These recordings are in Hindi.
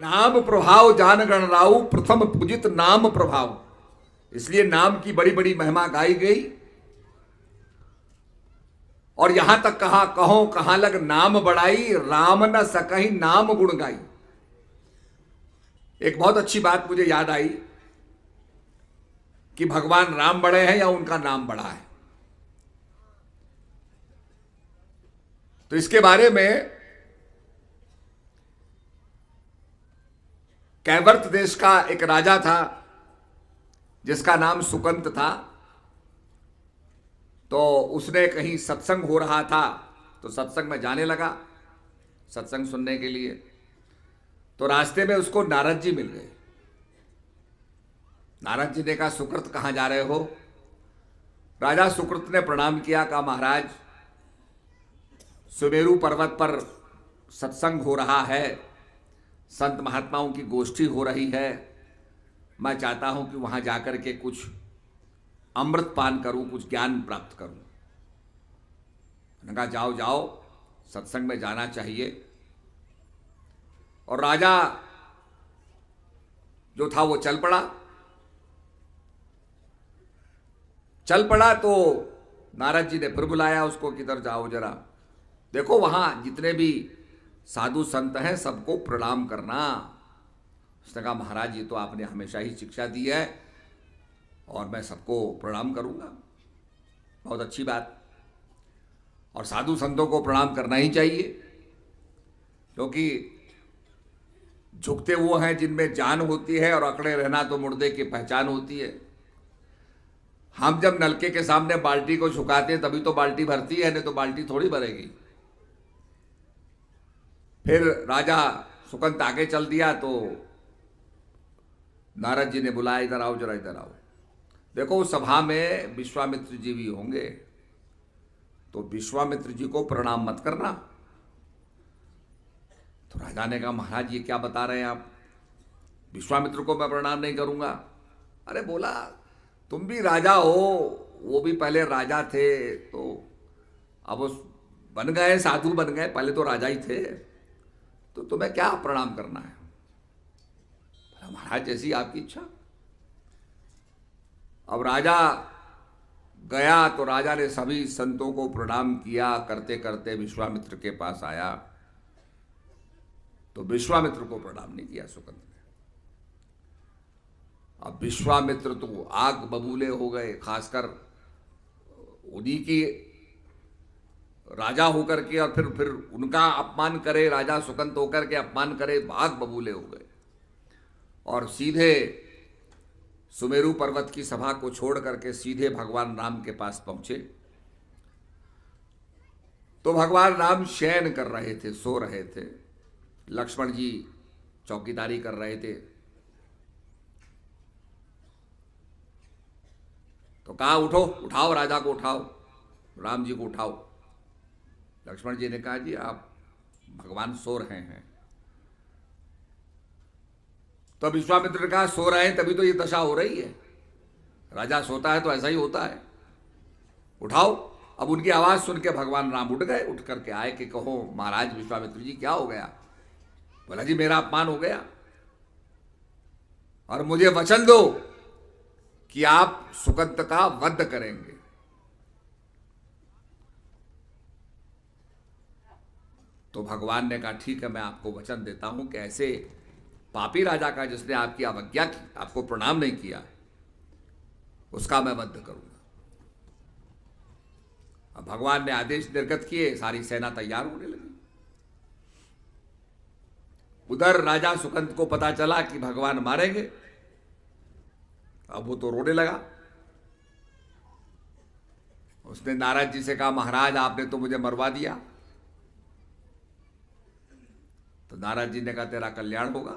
नाम प्रभाव जान गणराऊ, प्रथम पूजित नाम प्रभाव। इसलिए नाम की बड़ी बड़ी महिमा गाई गई। और यहां तक कहा, कहो कहां लग नाम बढ़ाई, राम न सकहि नाम गुण गाई। एक बहुत अच्छी बात मुझे याद आई कि भगवान राम बड़े हैं या उनका नाम बड़ा है। तो इसके बारे में कैवर्त देश का एक राजा था जिसका नाम सुकंत था। तो उसने कहीं सत्संग हो रहा था तो सत्संग में जाने लगा सत्संग सुनने के लिए। तो रास्ते में उसको नारद जी मिल गए। नारद जी ने कहा, सुकृत कहाँ जा रहे हो? राजा सुकृत ने प्रणाम किया, कहा महाराज सुमेरु पर्वत पर सत्संग हो रहा है, संत महात्माओं की गोष्ठी हो रही है, मैं चाहता हूं कि वहां जाकर के कुछ अमृत पान करूं, कुछ ज्ञान प्राप्त करूं। मैंने कहा जाओ जाओ, सत्संग में जाना चाहिए। और राजा जो था वो चल पड़ा। तो नारद जी ने फिर बुलाया उसको, किधर जाओ जरा, देखो वहां जितने भी साधु संत हैं सबको प्रणाम करना। उसने कहा महाराज ये तो आपने हमेशा ही शिक्षा दी है और मैं सबको प्रणाम करूंगा। बहुत अच्छी बात। और साधु संतों को प्रणाम करना ही चाहिए, क्योंकि झुकते वो हैं जिनमें जान होती है और अकड़े रहना तो मुर्दे की पहचान होती है। हम जब नलके के सामने बाल्टी को झुकाते हैं तभी तो बाल्टी भरती है, नहीं तो बाल्टी थोड़ी भरेगी। फिर राजा सुकंत आगे चल दिया तो नारद जी ने बुलाया, इधर आओ जरा, इधर आओ। देखो उस सभा में विश्वामित्र जी भी होंगे, तो विश्वामित्र जी को प्रणाम मत करना। तो राजा ने कहा महाराज ये क्या बता रहे हैं आप, विश्वामित्र को मैं प्रणाम नहीं करूंगा? अरे बोला तुम भी राजा हो, वो भी पहले राजा थे, तो अब उस बन गए, साधु बन गए, पहले तो राजा ही थे, तो तुम्हें क्या प्रणाम करना है? महाराज जैसी आपकी इच्छा। अब राजा गया तो राजा ने सभी संतों को प्रणाम किया, करते करते विश्वामित्र के पास आया तो विश्वामित्र को प्रणाम नहीं किया सुकंत ने। अब विश्वामित्र तो आग बबूले हो गए, खासकर उन्हीं की राजा होकर के, और फिर उनका अपमान करे, राजा सुकंत होकर के अपमान करे, आग बबूले हो गए और सीधे सुमेरु पर्वत की सभा को छोड़ करके सीधे भगवान राम के पास पहुंचे। तो भगवान राम शयन कर रहे थे, सो रहे थे। लक्ष्मण जी चौकीदारी कर रहे थे। तो कहा उठो, उठाओ राजा को, उठाओ राम जी को उठाओ। लक्ष्मण जी ने कहा जी आप, भगवान सो रहे हैं। तो विश्वामित्र ने कहा सो रहे हैं तभी तो ये दशा हो रही है, राजा सोता है तो ऐसा ही होता है, उठाओ। अब उनकी आवाज सुन के भगवान राम उठ गए, उठ करके आए कि कहो महाराज विश्वामित्र जी क्या हो गया? बोला जी मेरा अपमान हो गया और मुझे वचन दो कि आप सुकंत का वध करेंगे। तो भगवान ने कहा ठीक है, मैं आपको वचन देता हूं कि ऐसे पापी राजा का जिसने आपकी अवज्ञा की, आपको प्रणाम नहीं किया, उसका मैं वध करूंगा। अब भगवान ने आदेश निर्गत किए, सारी सेना तैयार होने लगी। उधर राजा सुकंत को पता चला कि भगवान मारेंगे। अब वो तो रोने लगा। उसने नारद जी से कहा महाराज आपने तो मुझे मरवा दिया। तो नारद जी ने कहा तेरा कल्याण होगा,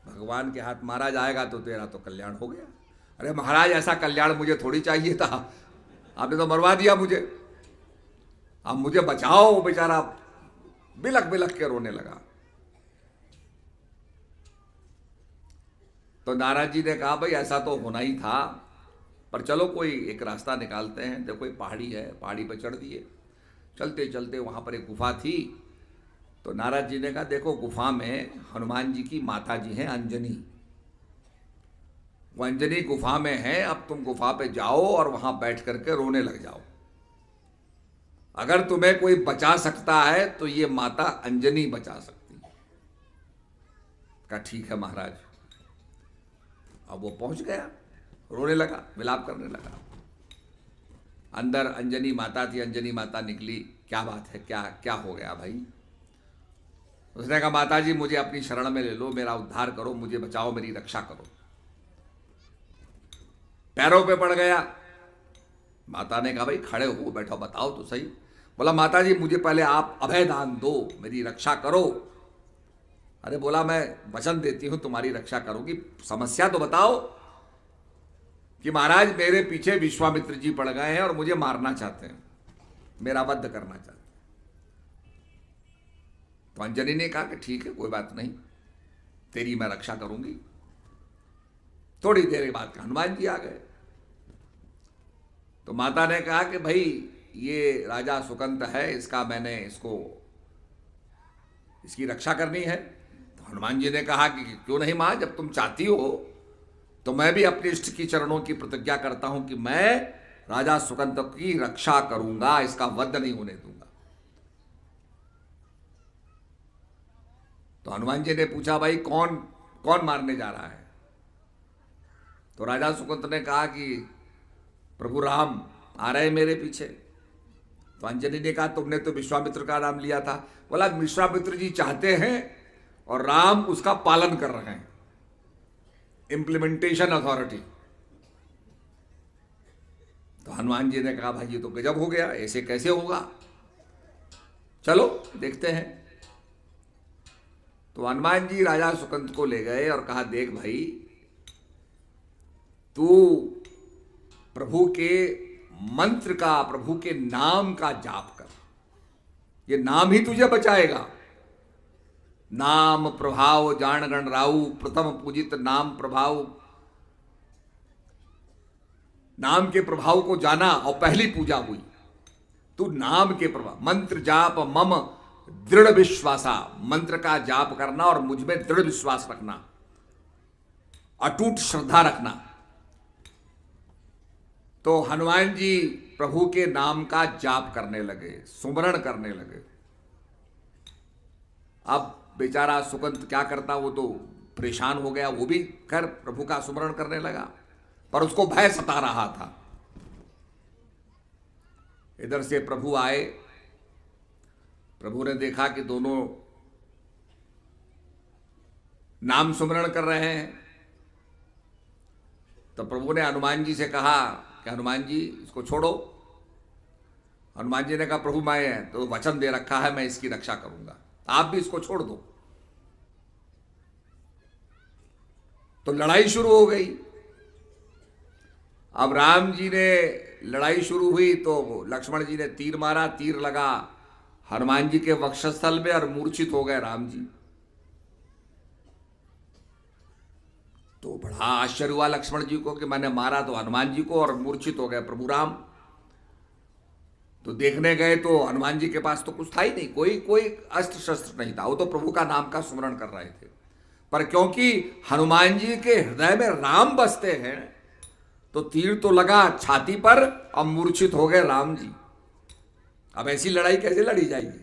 भगवान के हाथ मारा जाएगा तो तेरा तो कल्याण हो गया। अरे महाराज ऐसा कल्याण मुझे थोड़ी चाहिए था, आपने तो मरवा दिया मुझे, अब मुझे बचाओ। बेचारा बिलख बिलख के रोने लगा। तो नारद जी ने कहा भाई ऐसा तो होना ही था, पर चलो कोई एक रास्ता निकालते हैं। देखो कोई पहाड़ी है, पहाड़ी पर चढ़ दिए। चलते चलते वहां पर एक गुफा थी, तो नारद जी ने कहा देखो गुफा में हनुमान जी की माता जी हैं अंजनी, वो अंजनी गुफा में है, अब तुम गुफा पे जाओ और वहां बैठ करके रोने लग जाओ। अगर तुम्हें कोई बचा सकता है तो ये माता अंजनी बचा सकती है। कहा ठीक है महाराज। अब वो पहुंच गया, रोने लगा, विलाप करने लगा। अंदर अंजनी माता थी, अंजनी माता निकली, क्या बात है, क्या क्या हो गया भाई? उसने कहा माता जी मुझे अपनी शरण में ले लो, मेरा उद्धार करो, मुझे बचाओ, मेरी रक्षा करो। पैरों पे पड़ गया। माता ने कहा भाई खड़े हो, बैठो, बताओ तो सही। बोला माता जी मुझे पहले आप अभय दान दो, मेरी रक्षा करो। अरे बोला मैं वचन देती हूं तुम्हारी रक्षा करूंगी, समस्या तो बताओ। कि महाराज मेरे पीछे विश्वामित्र जी पड़ गए हैं और मुझे मारना चाहते हैं, मेरा वध करना चाहते हैं। तो अंजनी ने कहा कि ठीक है कोई बात नहीं, तेरी मैं रक्षा करूंगी। थोड़ी देर के बाद हनुमान जी आ गए। तो माता ने कहा कि भाई ये राजा सुकंत है, इसकी रक्षा करनी है। तो हनुमान जी ने कहा कि क्यों नहीं मां, जब तुम चाहती हो तो मैं भी अपने इष्ट की चरणों की प्रतिज्ञा करता हूं कि मैं राजा सुकंत की रक्षा करूंगा, इसका वध नहीं होने दूंगा। तो हनुमान जी ने पूछा भाई कौन कौन मारने जा रहा है? तो राजा सुकंत ने कहा कि प्रभु राम आ रहे मेरे पीछे। तो अंजनी ने कहा तुमने तो विश्वामित्र का नाम लिया था। बोला विश्वामित्र जी चाहते हैं और राम उसका पालन कर रहे हैं, इंप्लीमेंटेशन अथॉरिटी। तो हनुमान जी ने कहा भाई ये तो गजब हो गया, ऐसे कैसे होगा, चलो देखते हैं। तो हनुमान जी राजा सुकंत को ले गए और कहा देख भाई तू प्रभु के मंत्र का, प्रभु के नाम का जाप कर, ये नाम ही तुझे बचाएगा। नाम प्रभाव जान गण राऊ, प्रथम पूजित नाम प्रभाव। नाम के प्रभाव को जाना और पहली पूजा हुई। तू नाम के प्रभाव, मंत्र जाप मम दृढ़ विश्वासा, मंत्र का जाप करना और मुझ में दृढ़ विश्वास रखना, अटूट श्रद्धा रखना। तो हनुमान जी प्रभु के नाम का जाप करने लगे, सुमरण करने लगे। अब बेचारा सुकंत क्या करता, वो तो परेशान हो गया, वो भी कर प्रभु का सुमरण करने लगा, पर उसको भय सता रहा था। इधर से प्रभु आए, प्रभु ने देखा कि दोनों नाम सुमरण कर रहे हैं। तो प्रभु ने हनुमान जी से कहा कि हनुमान जी इसको छोड़ो। हनुमान जी ने कहा प्रभु मैं तो वचन दे रखा है, मैं इसकी रक्षा करूंगा, आप भी इसको छोड़ दो। तो लड़ाई शुरू हो गई। अब राम जी ने लड़ाई शुरू हुई तो लक्ष्मण जी ने तीर मारा, तीर लगा हनुमान जी के वक्षस्थल में और मूर्छित हो गए राम जी। तो बड़ा आश्चर्य हुआ लक्ष्मण जी को कि मैंने मारा तो हनुमान जी को और मूर्छित हो गए प्रभु राम। तो देखने गए तो हनुमान जी के पास तो कुछ था ही नहीं, कोई अस्त्र शस्त्र नहीं था, वो तो प्रभु का नाम का स्मरण कर रहे थे। पर क्योंकि हनुमान जी के हृदय में राम बसते हैं तो तीर तो लगा छाती पर, अब मूर्छित हो गए राम जी। अब ऐसी लड़ाई कैसे लड़ी जाएगी?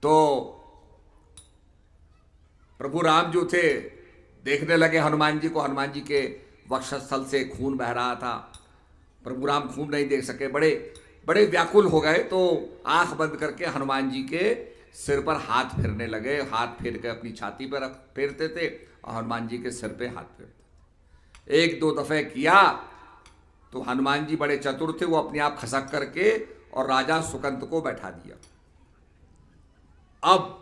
तो प्रभु राम जो थे देखने लगे हनुमान जी को, हनुमान जी के वक्षस्थल से खून बह रहा था। प्रभु राम खून नहीं देख सके, बड़े बड़े व्याकुल हो गए। तो आंख बंद करके हनुमान जी के सिर पर हाथ फेरने लगे, हाथ फेर के अपनी छाती पर फेरते थे और हनुमान जी के सिर पे हाथ फेरते। एक दो दफे किया तो हनुमान जी बड़े चतुर थे, वो अपने आप खसक करके और राजा सुकंत को बैठा दिया। अब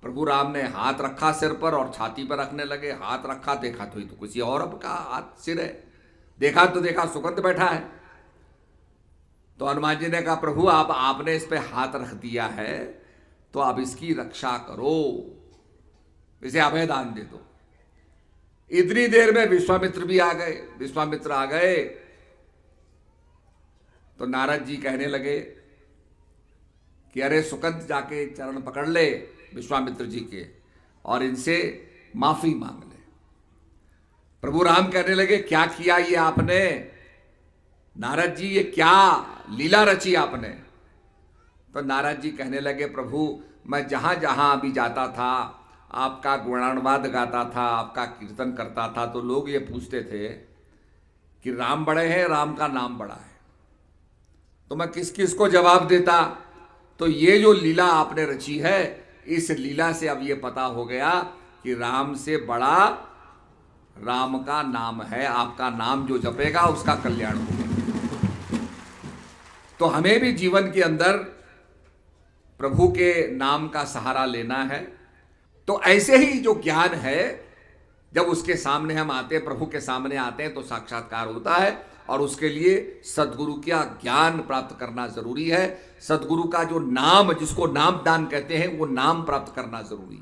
प्रभु राम ने हाथ रखा सिर पर और छाती पर रखने लगे। हाथ रखा, देखा तो ये तो किसी और का हाथ सिर है, देखा तो देखा सुकंत बैठा है। तो हनुमान जी ने कहा प्रभु आपने इस पे हाथ रख दिया है तो आप इसकी रक्षा करो, इसे अभय दान दे दो। इतनी देर में विश्वामित्र भी आ गए। विश्वामित्र आ गए तो नारद जी कहने लगे कि अरे सुकंत जाके चरण पकड़ ले विश्वामित्र जी के और इनसे माफी मांग ले। प्रभु राम कहने लगे क्या किया ये आपने नारद जी, ये क्या लीला रची आपने। तो नारद जी कहने लगे प्रभु मैं जहां जहां अभी जाता था आपका गुणानुवाद गाता था, आपका कीर्तन करता था, तो लोग ये पूछते थे कि राम बड़े हैं, राम का नाम बड़ा है। तो मैं किस किस को जवाब देता। तो ये जो लीला आपने रची है, इस लीला से अब ये पता हो गया कि राम से बड़ा राम का नाम है। आपका नाम जो जपेगा उसका कल्याण होगा। तो हमें भी जीवन के अंदर प्रभु के नाम का सहारा लेना है। तो ऐसे ही जो ज्ञान है, जब उसके सामने हम आते हैं, प्रभु के सामने आते हैं, तो साक्षात्कार होता है। और उसके लिए सदगुरु का ज्ञान प्राप्त करना जरूरी है। सदगुरु का जो नाम, जिसको नाम दान कहते हैं, वो नाम प्राप्त करना जरूरी है।